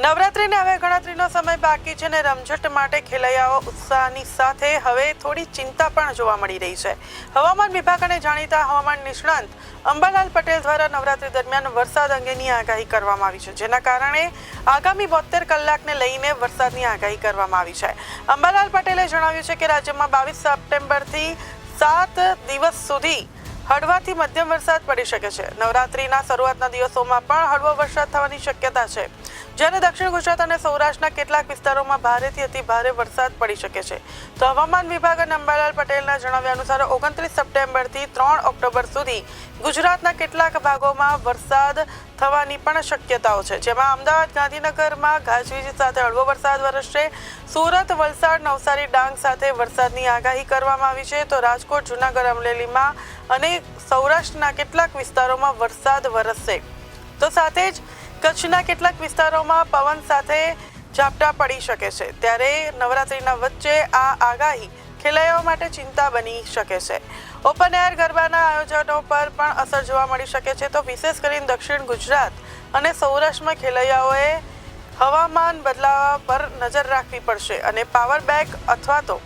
નવરાત્રીને હવે ગણતરીનો સમય બાકી છે અને રમઝટ માટે ખેલૈયાઓ ઉત્સાહની સાથે હવે થોડી ચિંતા પણ જોવા મળી રહી છે। હવામાન વિભાગ અને જાણીતા હવામાન નિષ્ણાંત અંબાલાલ પટેલ દ્વારા નવરાત્રી દરમિયાન વરસાદ અંગેની આગાહી કરવામાં આવી છે, જેના કારણે આગામી 72 કલાકને લઈને વરસાદની આગાહી કરવામાં આવી છે। અંબાલાલ પટેલે જણાવ્યું છે કે રાજ્યમાં 22 સપ્ટેમ્બરથી 7 દિવસ સુધી હળવાથી મધ્યમ વરસાદ પડી શકે છે। નવરાત્રીના શરૂઆતના દિવસોમાં પણ હળવો વરસાદ થવાની શક્યતા છે, જ્યારે દક્ષિણ ગુજરાત અને સૌરાષ્ટ્રના કેટલાક વિસ્તારોમાં ભારેથી અતિ ભારે વરસાદ પડી શકે છે। તો હવામાન વિભાગ અને અંબાલાલ પટેલના જણાવ્યા અનુસાર 29 સપ્ટેમ્બરથી 3 ઓક્ટોબર સુધી ગુજરાતના કેટલાક ભાગોમાં વરસાદ થવાની પણ શક્યતાઓ છે, જેમાં અમદાવાદ, ગાંધીનગરમાં ગાજવીજ સાથે હળવો વરસાદ વરસશે। સુરત, વલસાડ, નવસારી, ડાંગ સાથે વરસાદની આગાહી કરવામાં આવી છે। તો રાજકોટ, જૂનાગઢ, અમરેલીમાં અને સૌરાષ્ટ્રના કેટલાક વિસ્તારોમાં વરસાદ વરસશે। તો સાથે જ કચ્છના કેટલાક વિસ્તારોમાં પવન સાથે ઝાપટા પડી શકે છે, ત્યારે નવરાત્રીના વચ્ચે આ આગાહી ખેલૈયાઓ માટે ચિંતા બની શકે છે। ઓપન એર ગરબાના આયોજનો પર પણ અસર જોવા મળી શકે છે। તો વિશેષ કરીને દક્ષિણ ગુજરાત અને સૌરાષ્ટ્રમાં ખેલૈયાઓએ હવામાન બદલાવા પર નજર રાખવી પડશે અને પાવર બેગ અથવા તો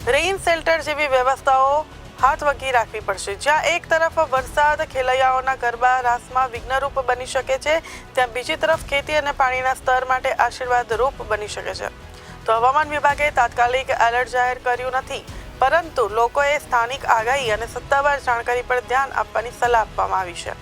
રેઇન શેલ્ટર જેવી વ્યવસ્થાઓ હાથવગી રાખવી પડશે। જ્યાં એક તરફ વરસાદ ખેલૈયાઓના ગરબા રાસમાં વિઘ્નરૂપ બની શકે છે, ત્યાં બીજી તરફ ખેતી અને પાણીના સ્તર માટે આશીર્વાદરૂપ બની શકે છે। તો હવામાન વિભાગે તાત્કાલિક એલર્ટ જાહેર કર્યું નથી, પરંતુ લોકોએ સ્થાનિક આગાહી અને સત્તાવાર જાણકારી પર ધ્યાન આપવાની સલાહ આપવામાં આવી છે।